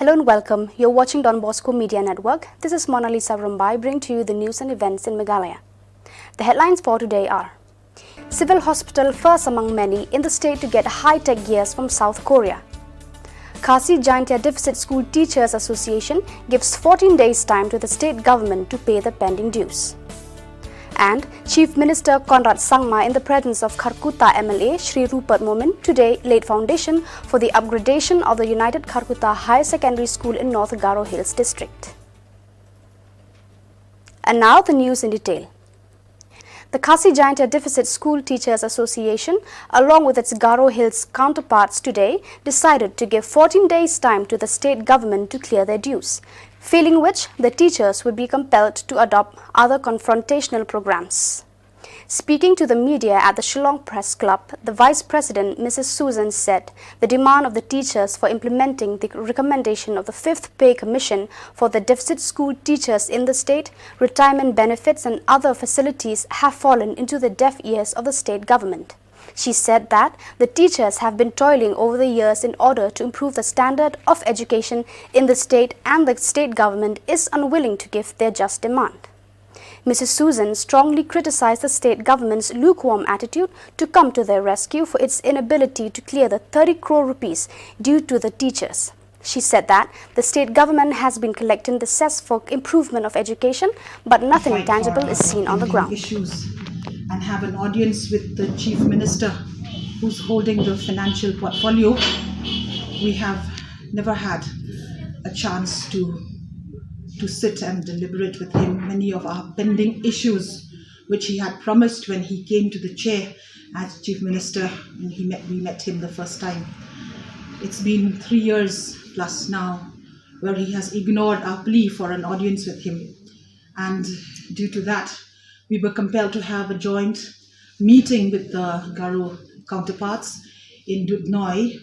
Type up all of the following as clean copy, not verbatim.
Hello and welcome. You're watching Don Bosco Media Network. This is Mona Lisa Rambai bringing to you the news and events in Meghalaya. The headlines for today are: Civil hospital first among many in the state to get high-tech gears from South Korea. Khasi Jaintia Deficit School Teachers Association gives 14 days time to the state government to pay the pending dues. And Chief Minister Conrad Sangma, in the presence of Kharkutta MLA Shri Rupert Momin, today laid foundation for the upgradation of the United Kharkutta Higher Secondary School in North Garo Hills district. And now the news in detail. The Khasi Jaintia Deficit School Teachers Association, along with its Garo Hills counterparts today, decided to give 14 days time to the state government to clear their dues, failing which the teachers would be compelled to adopt other confrontational programs. Speaking to the media at the Shillong Press Club, the Vice President, Mrs. Susan, said the demand of the teachers for implementing the recommendation of the 5th Pay Commission for the deficit school teachers in the state, retirement benefits and other facilities have fallen into the deaf ears of the state government. She said that the teachers have been toiling over the years in order to improve the standard of education in the state, and the state government is unwilling to give their just demand. Mrs. Susan strongly criticized the state government's lukewarm attitude to come to their rescue for its inability to clear the 30 crore rupees due to the teachers. She said that the state government has been collecting the cess for improvement of education, but nothing tangible is seen on the ground. Issues and have an audience with the Chief Minister, who's holding the financial portfolio. We have never had a chance to sit and deliberate with him many of our pending issues, which he had promised when he came to the chair as Chief Minister, and we met him the first time. It's been 3 years plus now where he has ignored our plea for an audience with him, and due to that we were compelled to have a joint meeting with the Garo counterparts in Dudnoi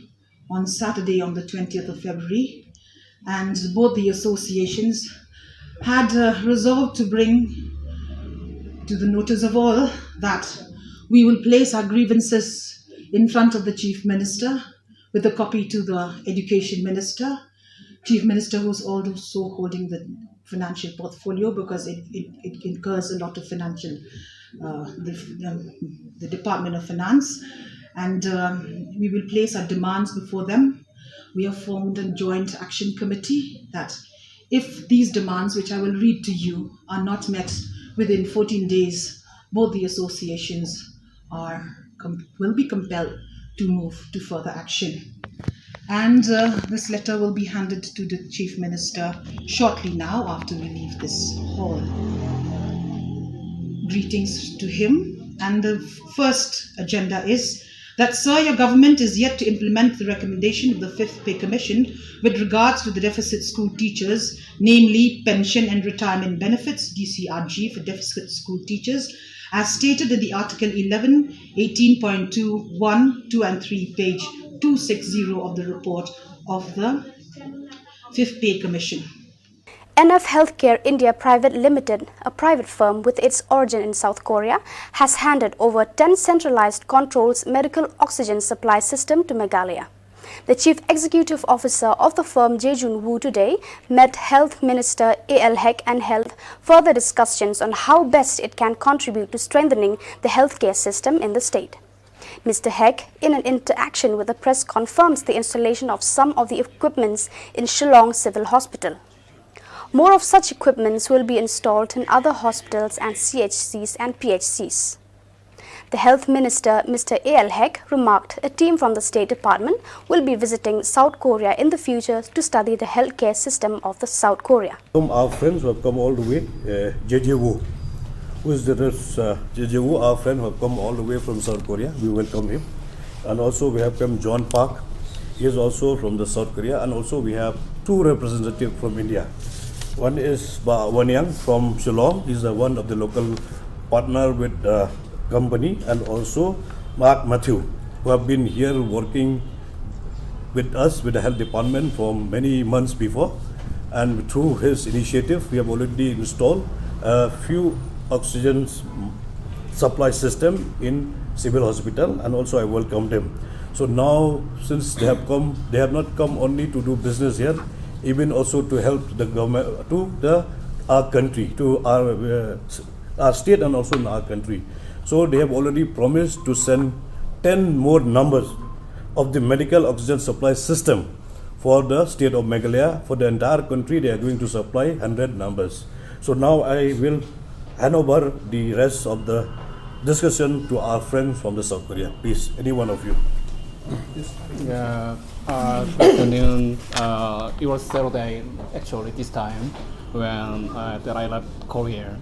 on Saturday, on the 20th of February, and both the associations had resolved to bring to the notice of all that we will place our grievances in front of the Chief Minister with a copy to the Education Minister, Chief Minister who's also holding the financial portfolio, because it incurs a lot of financial, the Department of Finance, and we will place our demands before them. We have formed a joint action committee that if these demands, which I will read to you, are not met within 14 days, both the associations will be compelled to move to further action. And this letter will be handed to the Chief Minister shortly now after we leave this hall. Greetings to him. And the first agenda is that, sir, your government is yet to implement the recommendation of the 5th Pay Commission with regards to the deficit school teachers, namely pension and retirement benefits, DCRG, for deficit school teachers, as stated in the Article 11, 18.2, 1, 2 and 3, page 260 of the report of the 5th Pay Commission. NF Healthcare India Private Limited, a private firm with its origin in South Korea, has handed over 10 centralized controls medical oxygen supply system to Meghalaya. The Chief Executive Officer of the firm, Jejun Woo, today met Health Minister A.L. Heck and held further discussions on how best it can contribute to strengthening the healthcare system in the state. Mr. Heck, in an interaction with the press, confirms the installation of some of the equipments in Shillong Civil Hospital. More of such equipments will be installed in other hospitals and CHCs and PHCs. The Health Minister, Mr. A.L. Heck, remarked a team from the State Department will be visiting South Korea in the future to study the healthcare system of the South Korea. Our friends who have come all the way, JJ Woo, who is the JJ Woo, our friend who have come all the way from South Korea. We welcome him. And also we have come John Park. He is also from the South Korea, and also we have 2 representatives from India. One is Wan Yang from Shillong. He is one of the local partner with company, and also Mark Matthew, who have been here working with us with the health department for many months before, and through his initiative we have already installed a few oxygen supply system in civil hospital, and also I welcomed them. So now, since they have come, they have not come only to do business here. even also to help the government, our country, to our state and also in our country. So they have already promised to send 10 more numbers of the medical oxygen supply system for the state of Meghalaya. For the entire country, they are going to supply 100 numbers. So now I will hand over the rest of the discussion to our friends from the South Korea. Please, any one of you. Yeah, good afternoon. It was Saturday, actually, this time, when that I left Korea.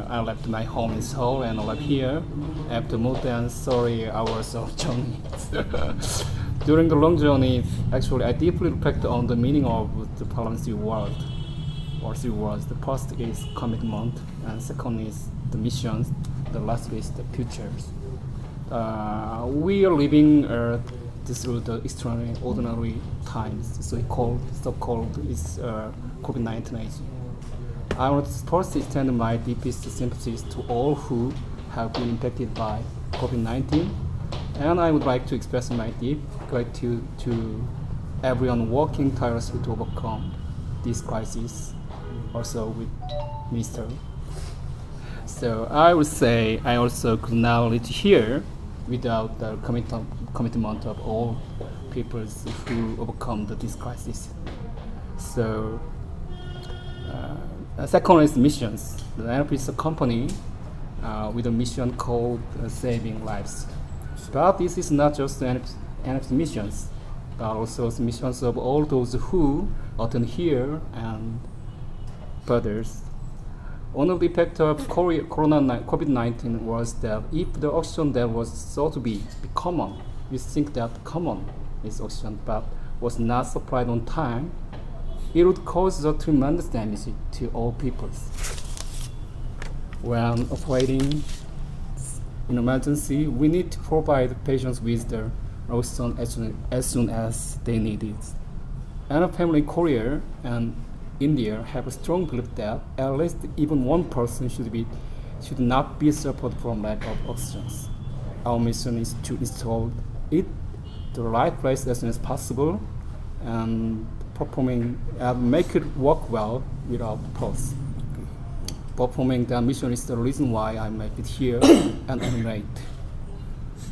I left my home in Seoul and I left here after more than 30 hours of journey. During the long journey, actually, I deeply reflect on the meaning of the Parliament's word, or three words. The first is commitment, and second is the missions, the last is the futures. We are living through the extraordinary times, so-called is COVID-19 age. I want to first extend my deepest sympathies to all who have been impacted by COVID-19, and I would like to express my deep gratitude to everyone working tirelessly to overcome this crisis, also with Minister. So I would say I also could not reach here without the commitment of all people who overcome this crisis. So. Second is missions. The NLP is a company with a mission called saving lives. But this is not just the NLP missions, but also the missions of all those who attend here and others. One of the effects of COVID-19 was that if the oxygen that was thought to be common, we think that common is oxygen, but was not supplied on time, it would cause a tremendous damage to all peoples. When operating in emergency, we need to provide patients with the oxygen as soon as they need it. And a family in Korea and India have a strong belief that at least even one person should not be suffered from lack of oxygen. Our mission is to install it to the right place as soon as possible and make it work well without pause. Performing that mission is the reason why I make it here and animate.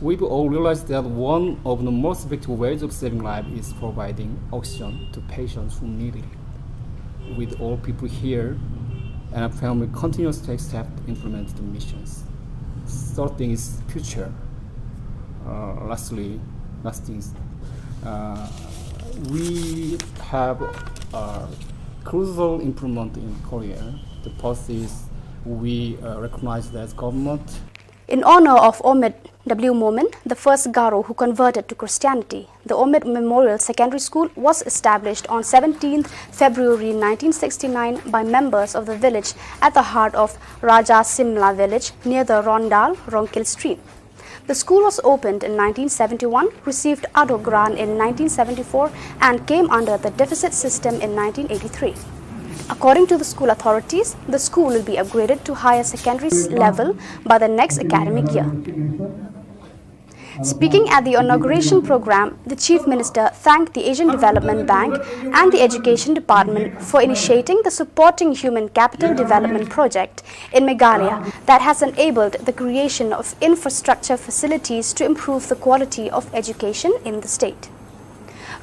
We've all realized that one of the most effective ways of saving life is providing oxygen to patients who need it. With all people here, and our family continues to take steps to implement the missions. Third thing is future. Last thing is, we have a crucial improvement in Korea. The first is we recognize that as government. In honor of Omid W. Momin, the first Garo who converted to Christianity, the Omid Memorial Secondary School was established on 17th February 1969 by members of the village at the heart of Raja Simla village near the Rondal-Ronkil stream. The school was opened in 1971, received Ado Grant in 1974 and came under the deficit system in 1983. According to the school authorities, the school will be upgraded to higher secondary level by the next academic year. Speaking at the inauguration program, the Chief Minister thanked the Asian Development Bank and the Education Department for initiating the Supporting Human Capital Development Project in Meghalaya that has enabled the creation of infrastructure facilities to improve the quality of education in the state.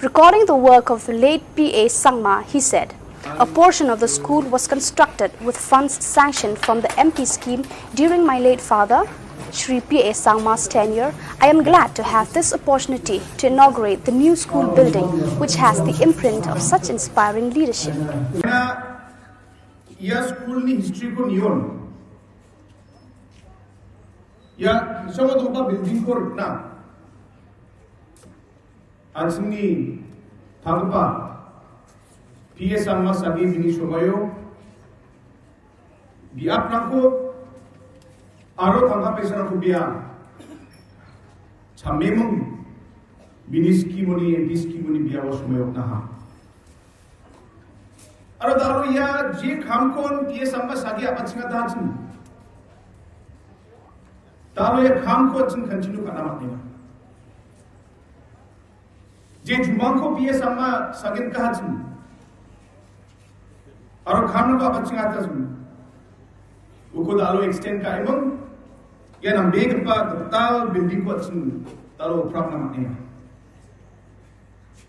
Recalling the work of the late P.A. Sangma, he said, "A portion of the school was constructed with funds sanctioned from the MP scheme during my late father, Shri P.A. Sangma's tenure. I am glad to have this opportunity to inaugurate the new school building, which has the imprint of such inspiring leadership." P.A. Sangma sagi bini sobayo biap nangko aro tangka pesara kubia chamemung bini skimoni MP skimoni biawa sobayo naha aro daro ya je khamkon P.A. Sangma sagi apatsinga dachin daro ya khamkon chin continue kanamak nina je jumangko P.A. Sangma sagin kahachin Aro khamna ba baching atas uko dalo extend ka emang yan ang big pa total building ko atsin talo prapna makina.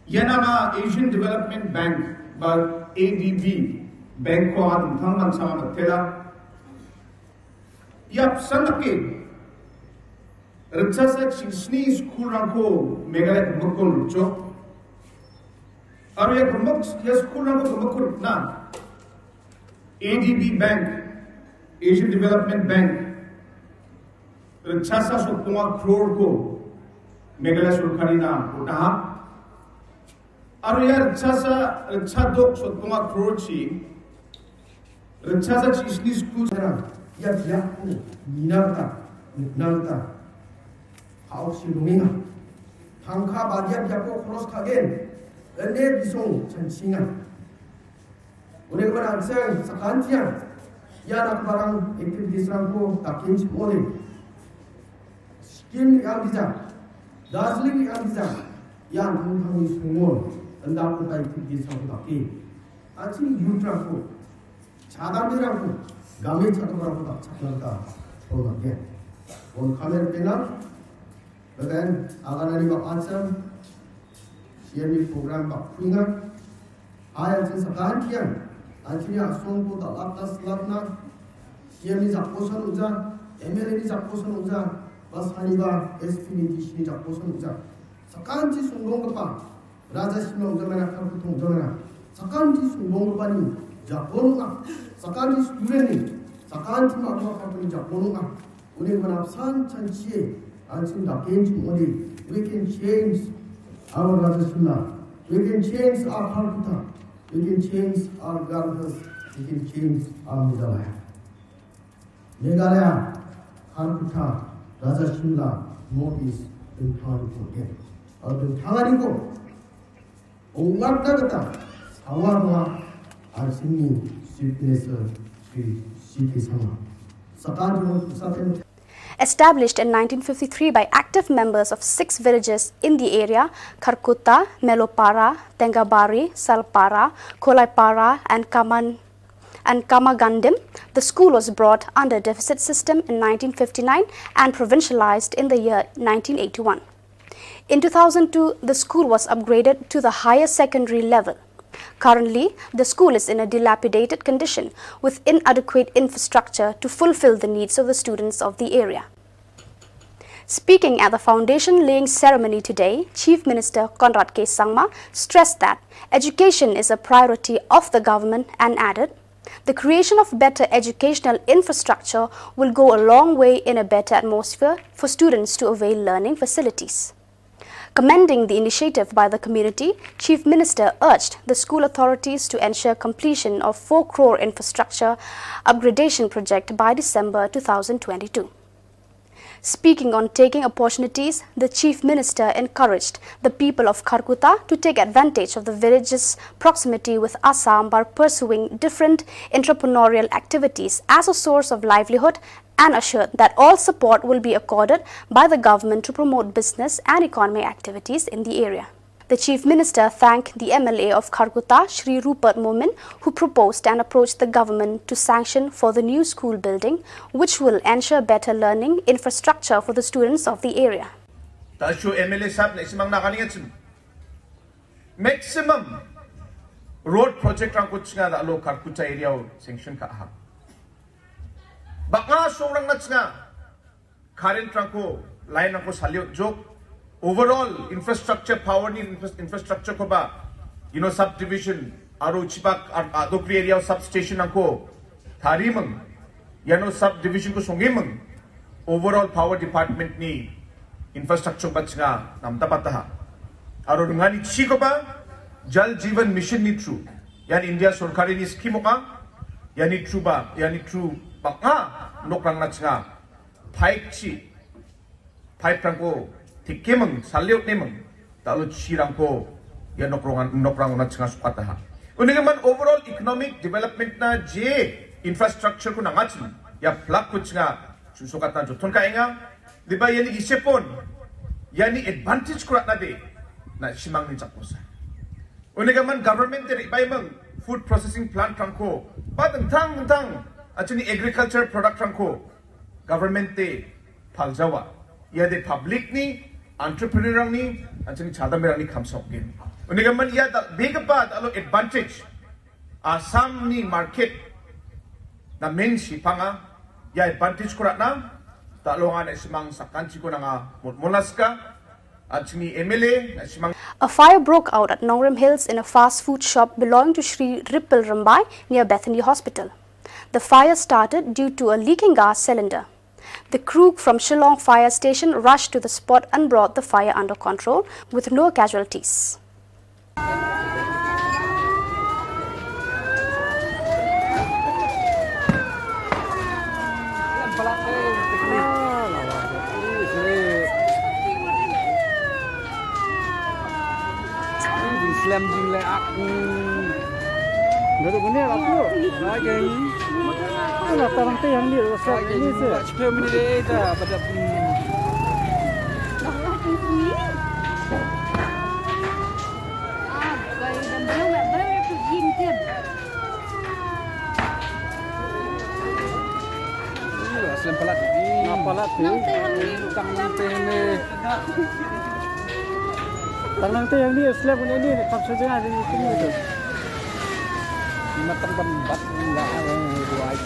Yan ang Asian Development Bank ba ADB bank ko atong thangman sa matela. Yap sanaki Ritsasa chisni school rangko Meghalaya Mukul Rucho. Aro ya gumuk ya school rangko gumukul na. ADB Bank, Asian Development Bank, Ritsasa Sotunga crore ko Meghalaya Surkari na utaha. Aro ya Ritsadok Sotunga crore chi Ritsasa chisni school ya biak ko minarta nalta hauk Shillonga tangka bagian japo cross kagen ene bisong chansinga udah barang sang sakantian ya nak barang activities rangko takin mole skin yang bisa dazzling yang bisa yang hang semua hendak kita activities rangko takin aci youth rangko 자담들 rangko game satu rangko tak cakap orang dia on kamera pena dan akan ada macam siapa program bakuinga ayat sesakantian akhirnya asong ko atas latna siapa jakposan uja MLA jakposan uja bas haniba SP ni jakposan uja sakanti sunggong kepa raja Shillong jamana karputong jamana sakanti sunggong kepa ni jakponga sakanti student ni sakanti makwa karputong jakponga udah menapsan chancie until the change only we can change our Raja Shillong, we can change our Calcutta, we can change our Gardens, we can change our Meghalaya. Meghalaya, Calcutta, Raja Shillong, Northeast, in Calcutta. Aduh, tangan itu, orang kata, awalnya arsini sweetness, sweet sama. Sekarang kita Established in 1953 by active members of 6 villages in the area, Karkutta, Melopara, Tengabari, Salpara, Kolaipara and Kamagandim, the school was brought under deficit system in 1959 and provincialized in the year 1981. In 2002, the school was upgraded to the higher secondary level. Currently, the school is in a dilapidated condition with inadequate infrastructure to fulfill the needs of the students of the area. Speaking at the foundation laying ceremony today, Chief Minister Conrad K. Sangma stressed that education is a priority of the government and added, the creation of better educational infrastructure will go a long way in a better atmosphere for students to avail learning facilities. Commending the initiative by the community, Chief Minister urged the school authorities to ensure completion of 4 crore infrastructure upgradation project by December 2022. Speaking on taking opportunities, the Chief Minister encouraged the people of Karkutta to take advantage of the village's proximity with Assam by pursuing different entrepreneurial activities as a source of livelihood and assured that all support will be accorded by the government to promote business and economic activities in the area. The Chief Minister thanked the MLA of Karkutta, Shri Rupert Momin, who proposed and approached the government to sanction for the new school building, which will ensure better learning infrastructure for the students of the area. Tasyo MLA sab na isimang nakalingat maximum road project ang kutsinga da alo Karkutta area sanction ka aha. Baka sobrang nats nga current rangko line rangko saliot joke overall infrastructure power ni infrastructure ko ba subdivision aro chibak adokri area substation angko tharimang yano subdivision ko songimang overall power department ni infrastructure bach nga namtapataha aro ngani chiko ba jal jeevan mission ni true yan India sarkari ni scheme ka yani true ba yani true baka nokrang nats nga pipe rangko tikemang saliot nemang talo chirangko yan nokrang nats nga sukataha unigaman overall economic development na je infrastructure ko nangatsin ya plak ko nga susukatan joton ka nga di ba yani isipon yani advantage ko na de na simang ni chakosa unigaman government ri ba imang food processing plant trangko, but tang actually agriculture product trangko, government te paljawa, ya de public ni, entrepreneur ni, actually chadamera ni kamsokin. Unigaman ya da big part alo advantage, some ni market na main sipanga, ya advantage ko na, talongan simang sakanchi ko na nga molaska, actually MLA simang. A fire broke out at Nongrim Hills in a fast food shop belonging to Sri Ripple Rambai near Bethany Hospital. The fire started due to a leaking gas cylinder. The crew from Shillong fire station rushed to the spot and brought the fire under control with no casualties. Slam jing le ak Duduk ni aku lagi Ana tarang te yang ni rasa ini se 10 minit dah pada Slam palat ni palat tu tang te ni Tanang tu yang ni slab ini tak saja di sini tu. Matang tempat enggak ada buat.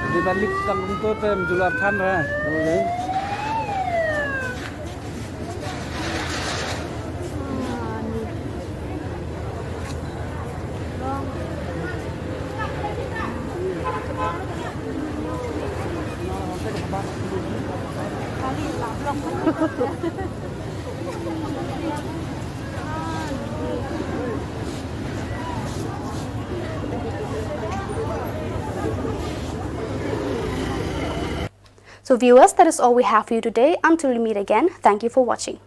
Di balik tanggung tu jual tan lah. Okay. So viewers, that is all we have for you today. Until we meet again, thank you for watching.